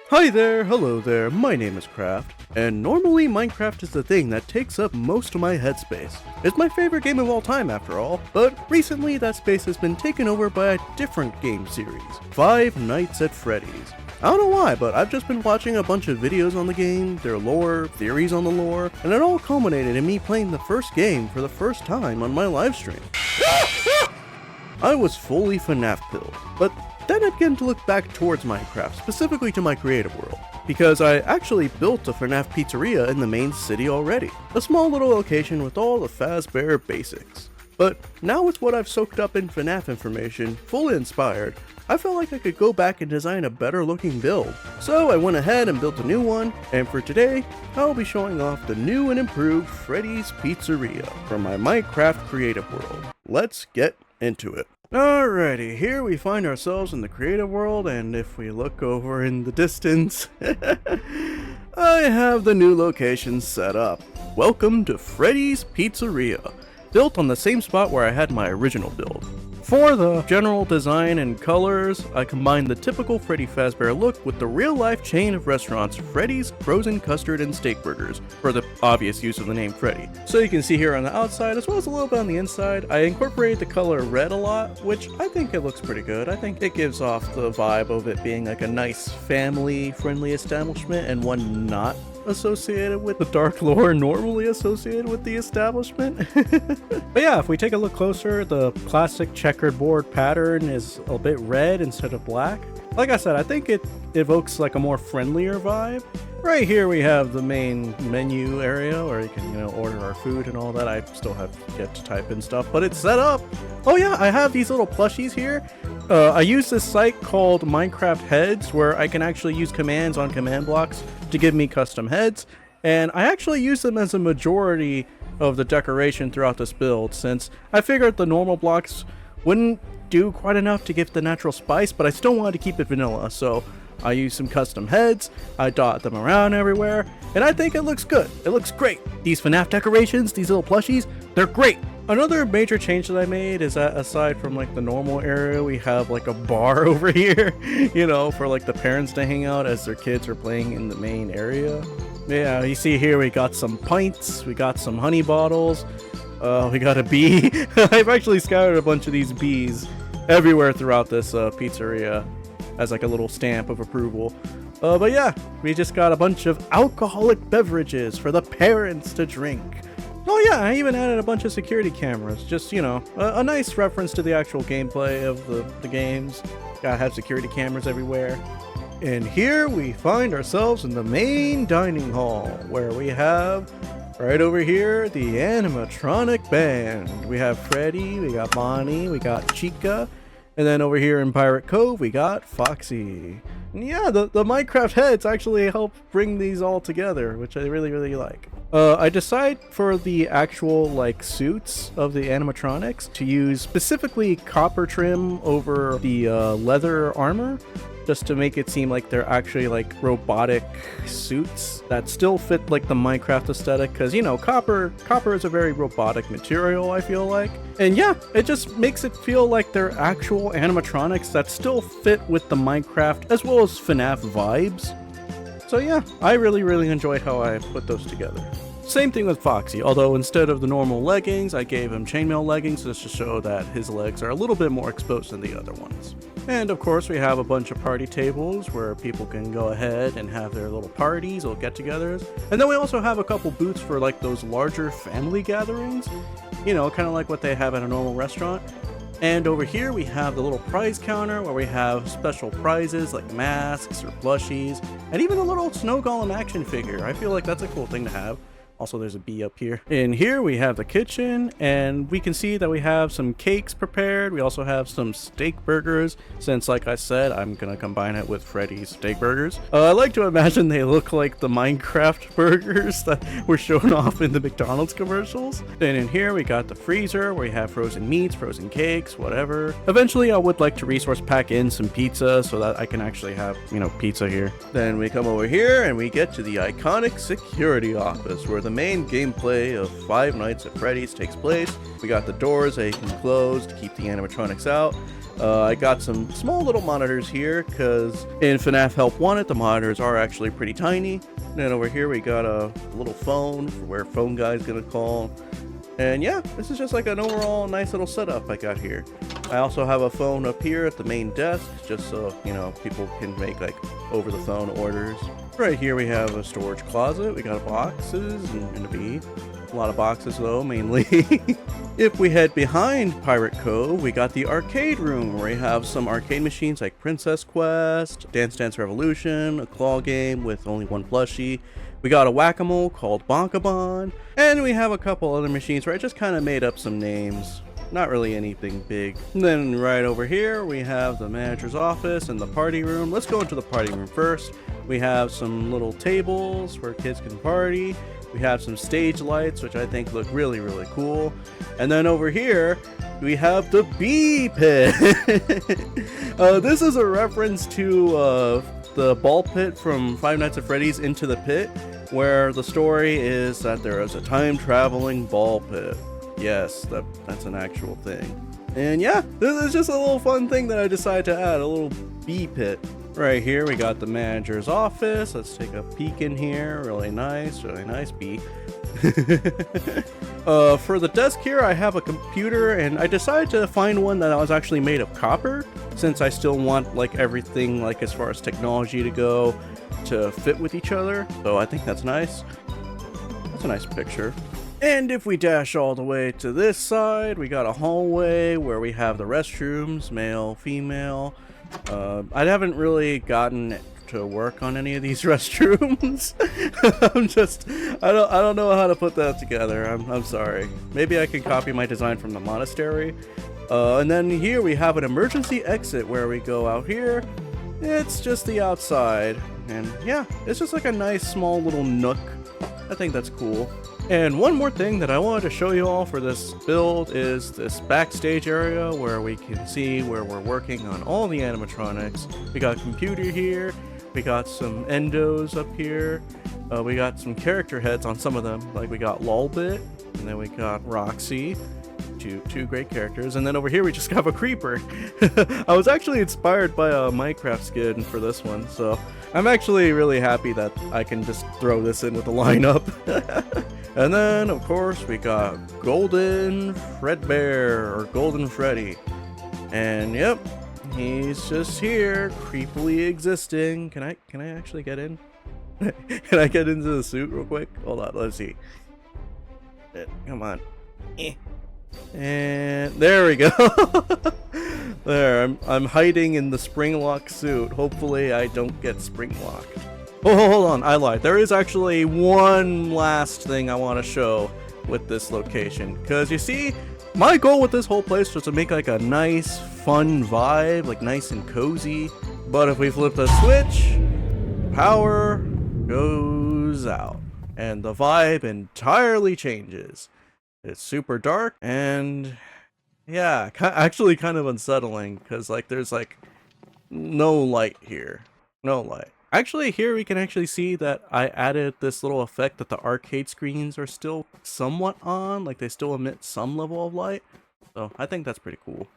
Hi there, hello there, my name is Craft, and normally Minecraft is the thing that takes up most of my headspace. It's my favorite game of all time after all, but recently that space has been taken over by a different game series, Five Nights at Freddy's. I don't know why, but I've just been watching a bunch of videos on the game, their lore, theories on the lore, and it all culminated in me playing the first game for the first time on my livestream. I was fully FNAF pilled, but then I began to look back towards Minecraft, specifically to my creative world, because I actually built a FNAF pizzeria in the main city already, a small little location with all the Fazbear basics. But now with what I've soaked up in FNAF information, fully inspired, I felt like I could go back and design a better looking build. So I went ahead and built a new one, and for today, I'll be showing off the new and improved Freddy's Pizzeria from my Minecraft creative world. Let's get into it. Alrighty, here we find ourselves in the creative world, and if we look over in the distance, I have the new location set up. Welcome to Freddy's Pizzeria, built on the same spot where I had my original build. For the general design and colors, I combined the typical Freddy Fazbear look with the real-life chain of restaurants Freddy's Frozen Custard and Steak Burgers, for the obvious use of the name Freddy. So you can see here on the outside, as well as a little bit on the inside, I incorporated the color red a lot, which I think it looks pretty good. I think it gives off the vibe of it being like a nice family-friendly establishment and one not associated with the dark lore normally associated with the establishment. But yeah, if we take a look closer, the classic checkered board pattern is a bit red instead of black. Like I said, I think it evokes like a more friendlier vibe. Right here we have the main menu area where you can, order our food and all that. I still have yet to type in stuff, but it's set up. Oh yeah, I have these little plushies here. I use this site called Minecraft Heads where I can actually use commands on command blocks to give me custom heads, and I actually use them as a majority of the decoration throughout this build, since I figured the normal blocks wouldn't do quite enough to give the natural spice, but I still wanted to keep it vanilla, so I use some custom heads, I dot them around everywhere, and I think it looks good. It looks great. These FNAF decorations, these little plushies, they're great. Another major change that I made is that aside from like the normal area, we have like a bar over here, for like the parents to hang out as their kids are playing in the main area. Yeah, you see here we got some pints, we got some honey bottles, we got a bee. I've actually scattered a bunch of these bees everywhere throughout this pizzeria as like a little stamp of approval. But yeah, we just got a bunch of alcoholic beverages for the parents to drink. Oh yeah, I even added a bunch of security cameras, just, a nice reference to the actual gameplay of the games. Gotta have security cameras everywhere. And here we find ourselves in the main dining hall, where we have, right over here, the animatronic band. We have Freddy, we got Bonnie, we got Chica, and then over here in Pirate Cove, we got Foxy. And yeah, the Minecraft heads actually help bring these all together, which I really, really like. I decide for the actual suits of the animatronics to use specifically copper trim over the leather armor, just to make it seem like they're actually robotic suits that still fit the Minecraft aesthetic, because copper is a very robotic material, I feel like. And yeah, it just makes it feel like they're actual animatronics that still fit with the Minecraft as well as FNAF vibes. So yeah, I really, really enjoyed how I put those together. Same thing with Foxy, although instead of the normal leggings, I gave him chainmail leggings just to show that his legs are a little bit more exposed than the other ones. And of course we have a bunch of party tables where people can go ahead and have their little parties or get-togethers. And then we also have a couple booths for those larger family gatherings, kind of like what they have at a normal restaurant. And over here we have the little prize counter where we have special prizes like masks or plushies, and even a little snow golem action figure. I feel like that's a cool thing to have. Also, there's a bee up here. In here we have the kitchen, and we can see that we have some cakes prepared. We also have some steak burgers, since like I said, I'm gonna combine it with Freddy's steak burgers. I like to imagine they look like the Minecraft burgers that were shown off in the McDonald's commercials. Then in here we got the freezer where we have frozen meats, frozen cakes, whatever. Eventually I would like to resource pack in some pizza so that I can actually have, pizza here. Then we come over here and we get to the iconic security office where the main gameplay of Five Nights at Freddy's takes place. We got the doors that you can close to keep the animatronics out. I got some small little monitors here because in FNAF Help Wanted, the monitors are actually pretty tiny. And then over here we got a little phone for where phone guy's gonna call. And yeah, this is just like an overall nice little setup I got here. I also have a phone up here at the main desk, just so, you know, people can make like over the phone orders. Right here we have a storage closet. We got boxes and a bee. A lot of boxes though, mainly. If we head behind Pirate Cove, we got the arcade room where we have some arcade machines like Princess Quest, Dance Dance Revolution, a claw game with only one plushie. We got a whack-a-mole called Bonkabon, and we have a couple other machines where I just kind of made up some names. Not really anything big. And then right over here, we have the manager's office and the party room. Let's go into the party room first. We have some little tables where kids can party. We have some stage lights, which I think look really, really cool. And then over here, we have the bee pit. This is a reference to the ball pit from Five Nights at Freddy's Into the Pit, where the story is that there is a time-traveling ball pit. Yes, that's an actual thing. And yeah, this is just a little fun thing that I decided to add, a little bee pit. Right here we got the manager's office. Let's take a peek in here. Really nice bee. For the desk here I have a computer, and I decided to find one that was actually made of copper, since I still want like everything, like as far as technology to go, to fit with each other. So I think that's nice. That's a nice picture. And if we dash all the way to this side, we got a hallway where we have the restrooms, male, female. I haven't really gotten to work on any of these restrooms. I don't know how to put that together. I'm sorry. Maybe I can copy my design from the monastery. And then here we have an emergency exit where we go out here. It's just the outside. And yeah, it's just like a nice small little nook. I think that's cool. And one more thing that I wanted to show you all for this build is this backstage area where we can see where we're working on all the animatronics. We got a computer here, we got some endos up here, we got some character heads on some of them, like we got Lolbit, and then we got Roxy, two great characters, and then over here we just have a creeper. I was actually inspired by a Minecraft skin for this one, so I'm actually really happy that I can just throw this in with the lineup. And then, of course, we got Golden Fredbear, or Golden Freddy. And yep, he's just here, creepily existing. Can I actually get in? Can I get into the suit real quick? Hold on, let's see. Come on. And there we go. There, I'm hiding in the spring lock suit. Hopefully I don't get spring locked. Oh, hold on, I lied. There is actually one last thing I want to show with this location. Because you see, my goal with this whole place was to make like a nice, fun vibe, like nice and cozy. But if we flip the switch, power goes out. And the vibe entirely changes. It's super dark and yeah, actually kind of unsettling because like there's like no light here. No light. Actually, here we can actually see that I added this little effect that the arcade screens are still somewhat on, like they still emit some level of light. So I think that's pretty cool.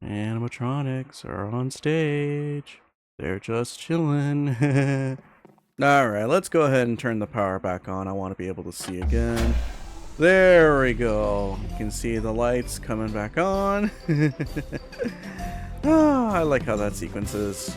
Animatronics are on stage. They're just chilling. Alright, let's go ahead and turn the power back on. I want to be able to see again. There we go. You can see the lights coming back on. I like how that sequence is.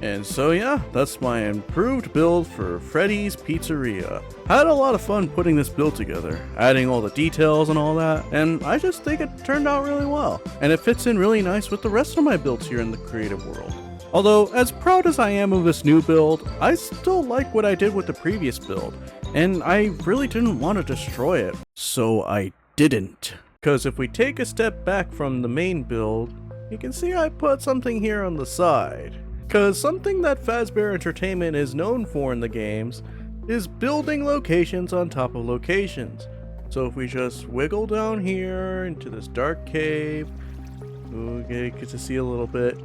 And so yeah, that's my improved build for Freddy's Pizzeria. I had a lot of fun putting this build together, adding all the details and all that, and I just think it turned out really well. And it fits in really nice with the rest of my builds here in the creative world. Although, as proud as I am of this new build, I still like what I did with the previous build, and I really didn't want to destroy it. So I didn't. Because if we take a step back from the main build, you can see I put something here on the side. Because something that Fazbear Entertainment is known for in the games is building locations on top of locations. So if we just wiggle down here into this dark cave, okay, get to see a little bit,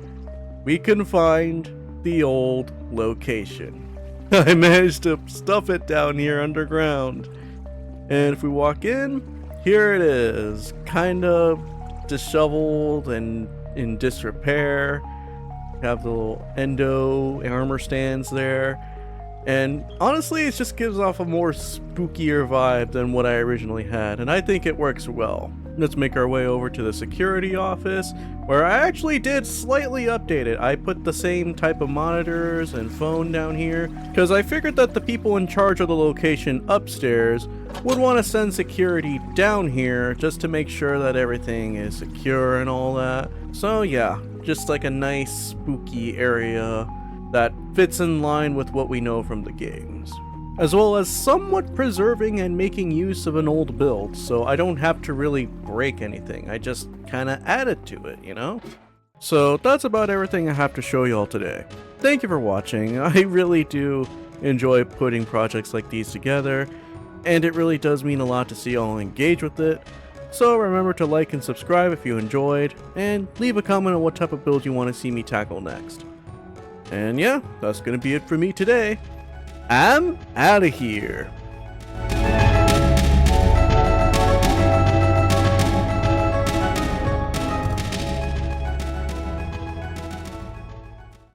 we can find the old location. I managed to stuff it down here underground. And if we walk in, here it is, kind of disheveled and in disrepair. Have the little endo armor stands there. And honestly, it just gives off a more spookier vibe than what I originally had, and I think it works well. Let's make our way over to the security office, where I actually did slightly update it. I put the same type of monitors and phone down here, because I figured that the people in charge of the location upstairs would want to send security down here just to make sure that everything is secure and all that. So yeah, just like a nice spooky area that fits in line with what we know from the games, as well as somewhat preserving and making use of an old build, so I don't have to really break anything. I just kinda added to it, you know? So that's about everything I have to show y'all today. Thank you for watching. I really do enjoy putting projects like these together, and it really does mean a lot to see y'all engage with it. So remember to like and subscribe if you enjoyed, and leave a comment on what type of build you want to see me tackle next. And yeah, that's gonna be it for me today. I'm out of here.